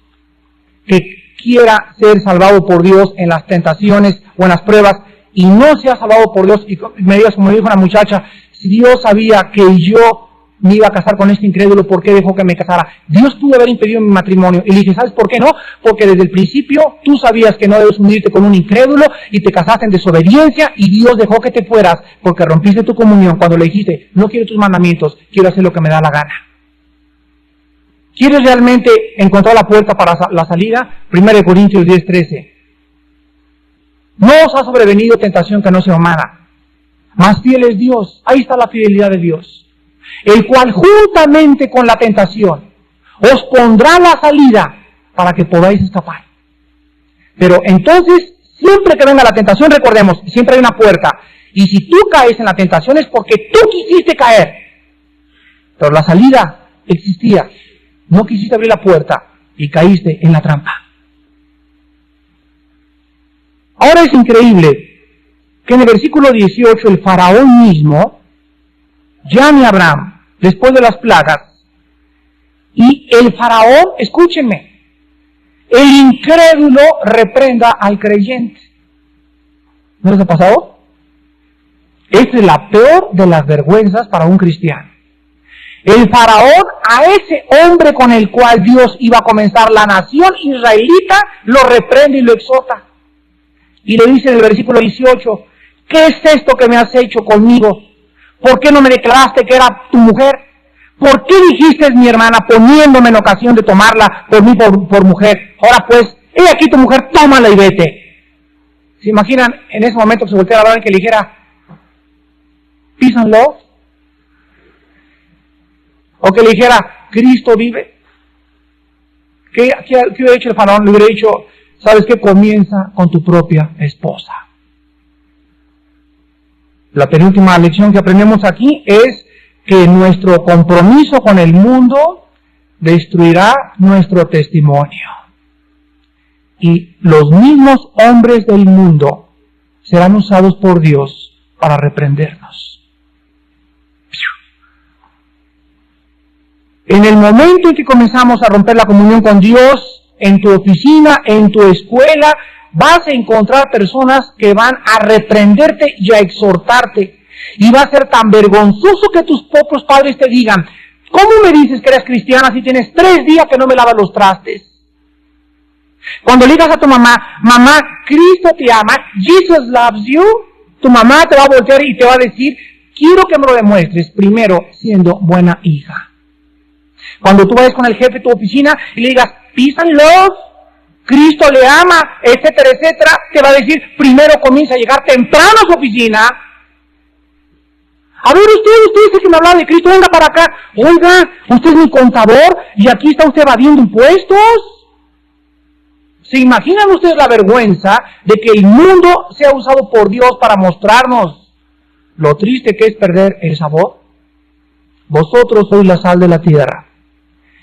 Speaker 1: que quiera ser salvado por Dios en las tentaciones o en las pruebas y no sea salvado por Dios, y me digas, como dijo una muchacha, si Dios sabía que yo me iba a casar con este incrédulo, ¿por qué dejó que me casara? Dios pudo haber impedido mi matrimonio. Y le dije, ¿sabes por qué no? Porque desde el principio tú sabías que no debes unirte con un incrédulo y te casaste en desobediencia y Dios dejó que te fueras porque rompiste tu comunión cuando le dijiste, no quiero tus mandamientos, quiero hacer lo que me da la gana. ¿Quieres realmente encontrar la puerta para la salida? 1 Corintios 10:13. No os ha sobrevenido tentación que no sea humana, mas fiel es Dios. Ahí está la fidelidad de Dios, el cual juntamente con la tentación os pondrá la salida para que podáis escapar. Pero entonces, siempre que venga la tentación, recordemos, siempre hay una puerta. Y si tú caes en la tentación es porque tú quisiste caer. Pero la salida existía. No quisiste abrir la puerta y caíste en la trampa. Ahora es increíble que en el versículo 18 el faraón mismo llame a Abraham después de las plagas y el faraón, escúchenme, el incrédulo reprenda al creyente. ¿No les ha pasado? Esta es la peor de las vergüenzas para un cristiano. El faraón a ese hombre con el cual Dios iba a comenzar la nación israelita lo reprende y lo exhorta. Y le dice en el versículo 18, ¿qué es esto que me has hecho conmigo? ¿Por qué no me declaraste que era tu mujer? ¿Por qué dijiste mi hermana poniéndome en ocasión de tomarla por mí por mujer? Ahora pues, he aquí tu mujer, tómala y vete. ¿Se imaginan en ese momento que se volteara a hablar y que le dijera, peace and love? O que le dijera, Cristo vive. ¿Qué hubiera dicho el faraón? Le hubiera dicho, ¿sabes qué? Comienza con tu propia esposa. La penúltima lección que aprendemos aquí es que nuestro compromiso con el mundo destruirá nuestro testimonio. Y los mismos hombres del mundo serán usados por Dios para reprendernos. En el momento en que comenzamos a romper la comunión con Dios, en tu oficina, en tu escuela, vas a encontrar personas que van a reprenderte y a exhortarte. Y va a ser tan vergonzoso que tus propios padres te digan, ¿cómo me dices que eres cristiana si tienes 3 días que no me lavas los trastes? Cuando le digas a tu mamá, mamá, Cristo te ama, Jesus loves you, tu mamá te va a voltear y te va a decir, quiero que me lo demuestres primero siendo buena hija. Cuando tú vayas con el jefe de tu oficina y le digas, peace and love, Cristo le ama, etcétera, etcétera, te va a decir, primero comienza a llegar temprano a su oficina. A ver, usted dice que me hablaba de Cristo, venga para acá. Oiga, usted es mi contador y aquí está usted evadiendo impuestos. ¿Se imaginan ustedes la vergüenza de que el mundo sea usado por Dios para mostrarnos lo triste que es perder el sabor? Vosotros sois la sal de la tierra.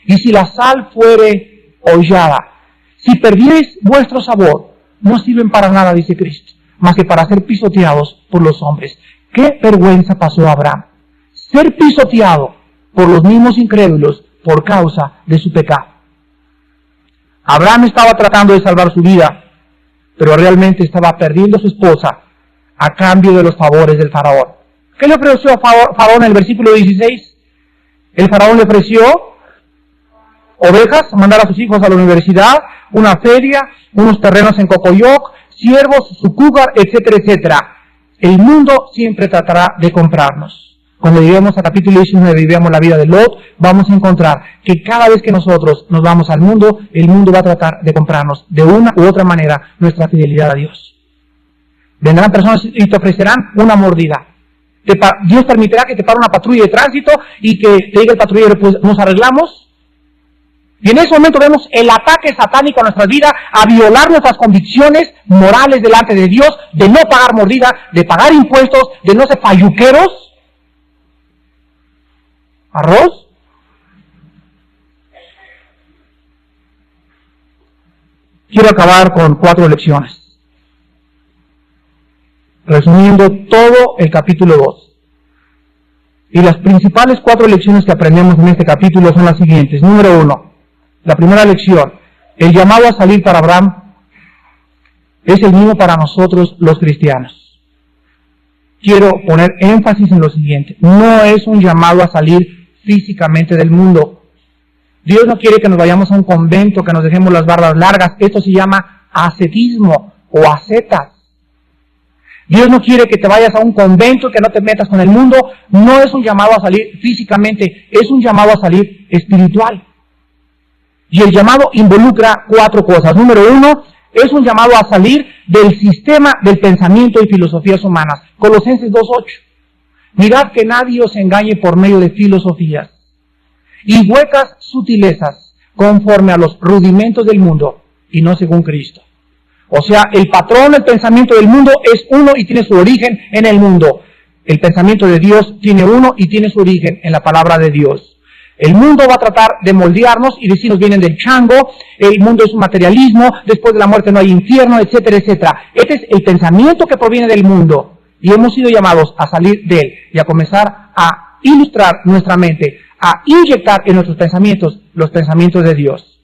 Speaker 1: Y si la sal fuere hollada, si perdiereis vuestro sabor, no sirven para nada, dice Cristo, más que para ser pisoteados por los hombres. ¿Qué vergüenza pasó a Abraham? Ser pisoteado por los mismos incrédulos por causa de su pecado. Abraham estaba tratando de salvar su vida, pero realmente estaba perdiendo a su esposa a cambio de los favores del faraón. ¿Qué le ofreció a faraón en el versículo 16? El faraón le ofreció ovejas, mandar a sus hijos a la universidad, una feria, unos terrenos en Cocoyoc, siervos, su cougar, etcétera, etcétera. El mundo siempre tratará de comprarnos. Cuando lleguemos a capítulo 19 y veamos la vida de Lot, vamos a encontrar que cada vez que nosotros nos vamos al mundo, el mundo va a tratar de comprarnos de una u otra manera nuestra fidelidad a Dios. Vendrán personas y te ofrecerán una mordida. Dios permitirá que te pare una patrulla de tránsito y que te diga el patrullero, pues nos arreglamos. Y en ese momento vemos el ataque satánico a nuestra vida, a violar nuestras convicciones morales delante de Dios, de no pagar mordida, de pagar impuestos, de no ser payuqueros. ¿Arroz? Quiero acabar con 4 lecciones, resumiendo todo el capítulo 2. Y las principales 4 lecciones que aprendemos en este capítulo son las siguientes. Número 1. La primera lección, el llamado a salir para Abraham es el mismo para nosotros los cristianos. Quiero poner énfasis en lo siguiente, no es un llamado a salir físicamente del mundo. Dios no quiere que nos vayamos a un convento, que nos dejemos las barbas largas, esto se llama ascetismo o ascetas. Dios no quiere que te vayas a un convento, que no te metas con el mundo, no es un llamado a salir físicamente, es un llamado a salir espiritual. Y el llamado involucra 4 cosas. Número 1, es un llamado a salir del sistema del pensamiento y filosofías humanas. Colosenses 2:8. Mirad que nadie os engañe por medio de filosofías y huecas sutilezas conforme a los rudimentos del mundo y no según Cristo. O sea, el patrón, el pensamiento del mundo es uno y tiene su origen en el mundo. El pensamiento de Dios tiene uno y tiene su origen en la palabra de Dios. El mundo va a tratar de moldearnos y decirnos vienen del chango, el mundo es un materialismo, después de la muerte no hay infierno, etcétera, etcétera. Este es el pensamiento que proviene del mundo y hemos sido llamados a salir de él y a comenzar a ilustrar nuestra mente, a inyectar en nuestros pensamientos los pensamientos de Dios.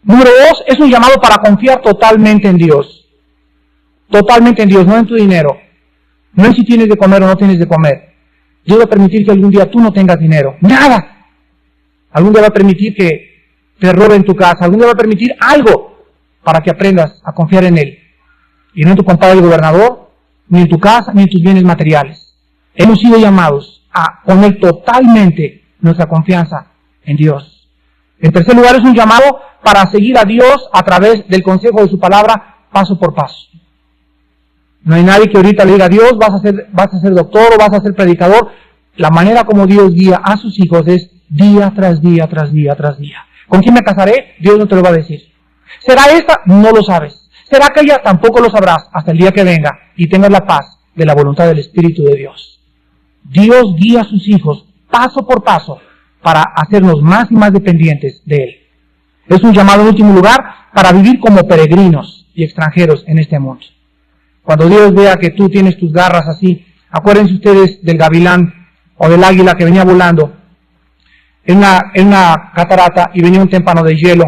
Speaker 1: Número 2, es un llamado para confiar totalmente en Dios. Totalmente en Dios, no en tu dinero. No en si tienes de comer o no tienes de comer. Dios va a permitir que algún día tú no tengas dinero. ¡Nada! Algún día va a permitir que te roben tu casa. Algún día va a permitir algo para que aprendas a confiar en Él. Y no en tu compadre el gobernador, ni en tu casa, ni en tus bienes materiales. Hemos sido llamados a poner totalmente nuestra confianza en Dios. En tercer lugar, es un llamado para seguir a Dios a través del consejo de su palabra, paso por paso. No hay nadie que ahorita le diga a Dios, vas a ser doctor o vas a ser predicador. La manera como Dios guía a sus hijos es día tras día, tras día, tras día. ¿Con quién me casaré? Dios no te lo va a decir. ¿Será esta? No lo sabes. ¿Será aquella? Tampoco lo sabrás hasta el día que venga y tengas la paz de la voluntad del Espíritu de Dios. Dios guía a sus hijos paso por paso para hacernos más y más dependientes de Él. Es un llamado en último lugar para vivir como peregrinos y extranjeros en este mundo. Cuando Dios vea que tú tienes tus garras así, acuérdense ustedes del gavilán o del águila que venía volando en una catarata y venía un témpano de hielo.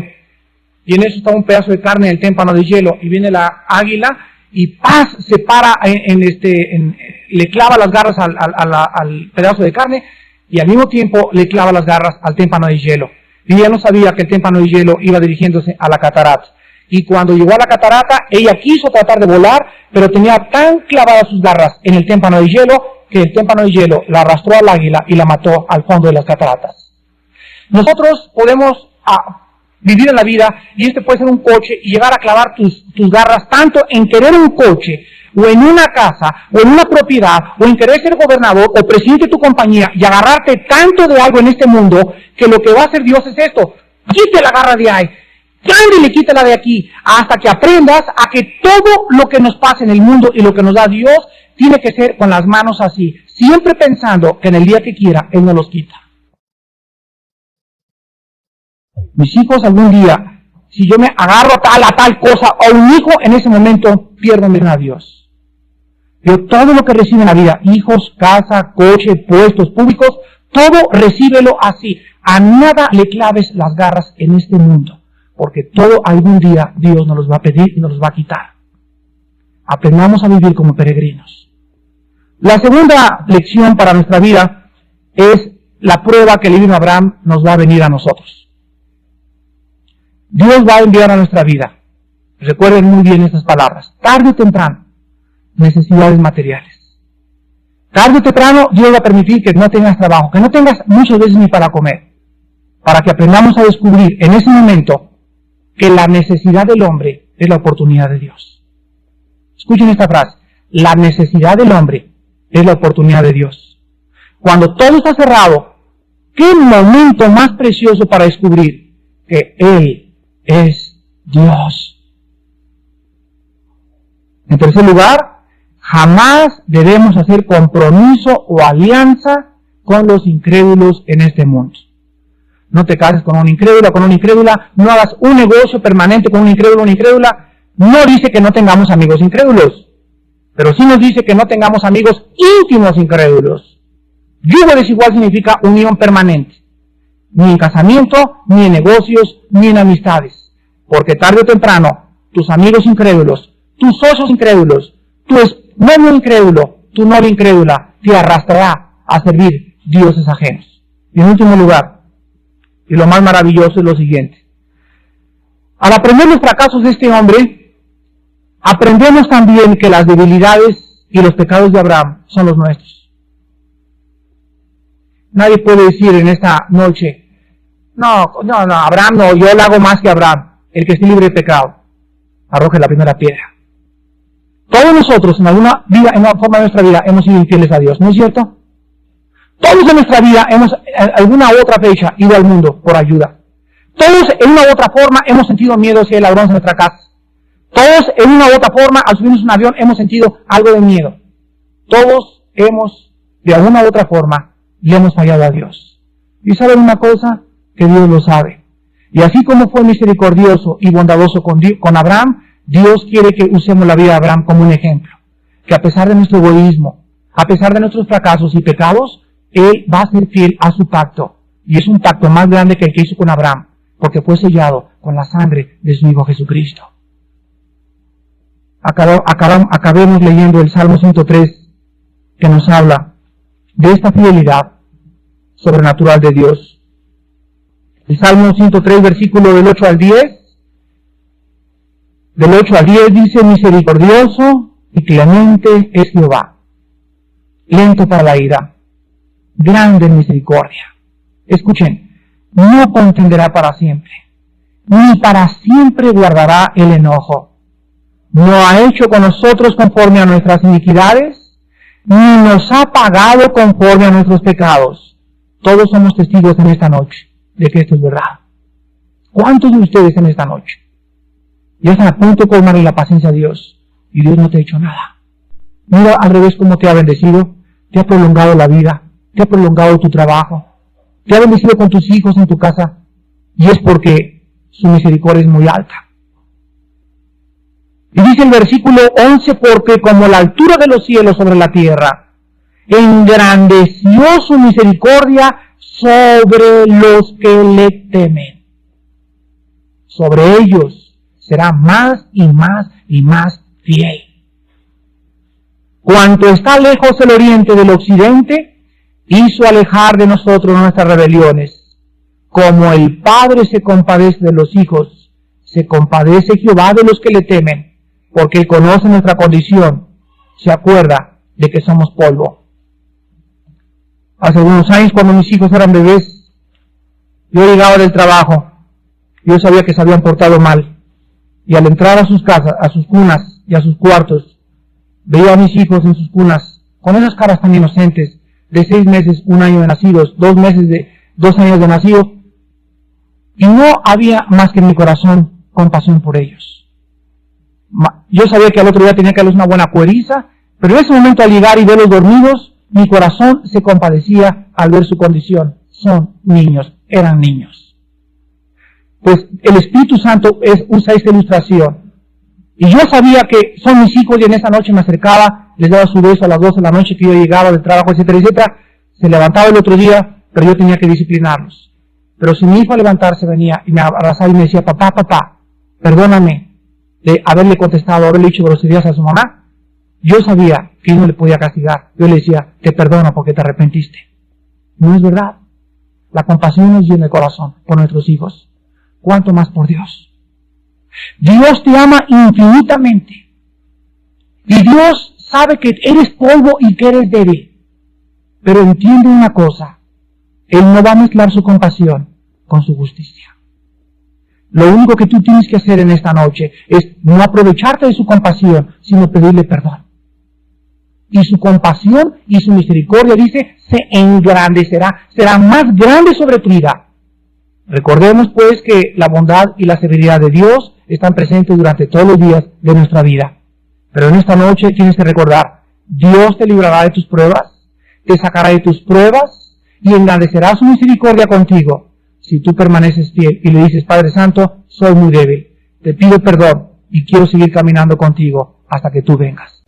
Speaker 1: Y en eso estaba un pedazo de carne en el témpano de hielo y viene la águila y ¡paz! Se para, le clava las garras al pedazo de carne y al mismo tiempo le clava las garras al témpano de hielo. Y ella no sabía que el témpano de hielo iba dirigiéndose a la catarata. Y cuando llegó a la catarata, ella quiso tratar de volar, pero tenía tan clavadas sus garras en el témpano de hielo que el témpano de hielo la arrastró al águila y la mató al fondo de las cataratas. Nosotros podemos vivir en la vida, y este puede ser un coche, y llegar a clavar tus garras tanto en querer un coche, o en una casa, o en una propiedad, o en querer ser gobernador, o presidente de tu compañía, y agarrarte tanto de algo en este mundo, que lo que va a hacer Dios es esto: quite la garra de ahí, cándele, quítala de aquí, hasta que aprendas a que todo lo que nos pasa en el mundo y lo que nos da Dios, tiene que ser con las manos así, siempre pensando que en el día que quiera, Él nos los quita. Mis hijos algún día, si yo me agarro a tal cosa, a un hijo, en ese momento pierdo a Dios. Pero todo lo que recibe en la vida, hijos, casa, coche, puestos públicos, todo recíbelo así. A nada le claves las garras en este mundo, porque todo algún día Dios nos los va a pedir y nos los va a quitar. Aprendamos a vivir como peregrinos. La segunda lección para nuestra vida es la prueba que el libro de Abraham nos va a venir a nosotros. Dios va a enviar a nuestra vida, recuerden muy bien estas palabras, tarde o temprano, necesidades materiales. Tarde o temprano Dios va a permitir que no tengas trabajo, que no tengas muchas veces ni para comer, para que aprendamos a descubrir en ese momento que la necesidad del hombre es la oportunidad de Dios. Escuchen esta frase: la necesidad del hombre es la oportunidad de Dios. Cuando todo está cerrado, ¿qué momento más precioso para descubrir que Él es Dios? En tercer lugar, jamás debemos hacer compromiso o alianza con los incrédulos en este mundo. No te cases con un incrédulo, con una incrédula, no hagas un negocio permanente con un incrédulo o una incrédula. No dice que no tengamos amigos incrédulos, pero sí nos dice que no tengamos amigos íntimos incrédulos. Yugo desigual significa unión permanente. Ni en casamiento, ni en negocios, ni en amistades. Porque tarde o temprano, tus amigos incrédulos, tus socios incrédulos, tu novio incrédulo, tu novia incrédula, te arrastrará a servir dioses ajenos. Y en último lugar, y lo más maravilloso es lo siguiente: al aprender los fracasos de este hombre, aprendemos también que las debilidades y los pecados de Abraham son los nuestros. Nadie puede decir en esta noche: no, Abraham no, yo le hago más que Abraham. El que esté libre de pecado, arroje la primera piedra. Todos nosotros en alguna forma de nuestra vida hemos sido infieles a Dios, ¿no es cierto? Todos en nuestra vida hemos, en alguna u otra fecha, ido al mundo por ayuda. Todos en una u otra forma hemos sentido miedo si hay ladrones en nuestra casa. Todos en una u otra forma, al subirnos a un avión, hemos sentido algo de miedo. Todos hemos, de alguna u otra forma, le hemos fallado a Dios. ¿Y saben una cosa? Que Dios lo sabe. Y así como fue misericordioso y bondadoso con Abraham, Dios quiere que usemos la vida de Abraham como un ejemplo. Que a pesar de nuestro egoísmo, a pesar de nuestros fracasos y pecados, Él va a ser fiel a su pacto. Y es un pacto más grande que el que hizo con Abraham, porque fue sellado con la sangre de su Hijo Jesucristo. Acabemos leyendo el Salmo 103, que nos habla de esta fidelidad sobrenatural de Dios. El Salmo 103, versículo del 8 al 10. Del 8 al 10 dice: misericordioso y clemente es Jehová, lento para la ira, grande en misericordia. Escuchen: no contenderá para siempre, ni para siempre guardará el enojo. No ha hecho con nosotros conforme a nuestras iniquidades, ni nos ha pagado conforme a nuestros pecados. Todos somos testigos en esta noche de que esto es verdad. ¿Cuántos de ustedes en esta noche ya están a punto de colmarle la paciencia a Dios y Dios no te ha hecho nada? Mira al revés cómo te ha bendecido, te ha prolongado la vida, te ha prolongado tu trabajo, te ha bendecido con tus hijos en tu casa, y es porque su misericordia es muy alta. Y dice el versículo 11: porque como la altura de los cielos sobre la tierra, engrandeció su misericordia sobre los que le temen. Sobre ellos será más y más y más fiel. Cuanto está lejos el oriente del occidente, hizo alejar de nosotros nuestras rebeliones. Como el Padre se compadece de los hijos, se compadece Jehová de los que le temen, porque Él conoce nuestra condición, se acuerda de que somos polvo. Hace algunos años, cuando mis hijos eran bebés, yo llegaba del trabajo, yo sabía que se habían portado mal, y al entrar a sus casas, a sus cunas y a sus cuartos, veía a mis hijos en sus cunas, con esas caras tan inocentes, de 6 meses, 1 año de nacidos, 2 años de nacidos, y no había más que en mi corazón compasión por ellos. Yo sabía que al otro día tenía que darles una buena cueriza, pero en ese momento al llegar y verlos dormidos, mi corazón se compadecía al ver su condición. Son niños, eran niños. Pues el Espíritu Santo usa esta ilustración. Y yo sabía que son mis hijos y en esa noche me acercaba, les daba su beso a las 12 de la noche que yo llegaba del trabajo, etcétera, etcétera. Se levantaba el otro día, pero yo tenía que disciplinarlos. Pero si mi hijo al levantarse venía y me abrazaba y me decía, papá, perdóname de haberle contestado, haberle dicho groserías a su mamá, yo sabía que yo no le podía castigar. Yo le decía, te perdono porque te arrepentiste. No es verdad. La compasión nos llena el corazón por nuestros hijos. ¿Cuánto más por Dios? Dios te ama infinitamente. Y Dios sabe que eres polvo y que eres débil. Pero entiende una cosa. Él no va a mezclar su compasión con su justicia. Lo único que tú tienes que hacer en esta noche es no aprovecharte de su compasión, sino pedirle perdón. Y su compasión y su misericordia, dice, se engrandecerá, será más grande sobre tu vida. Recordemos pues que la bondad y la severidad de Dios están presentes durante todos los días de nuestra vida. Pero en esta noche tienes que recordar, Dios te librará de tus pruebas, te sacará de tus pruebas y engrandecerá su misericordia contigo. Si tú permaneces fiel y le dices, Padre Santo, soy muy débil, te pido perdón y quiero seguir caminando contigo hasta que tú vengas.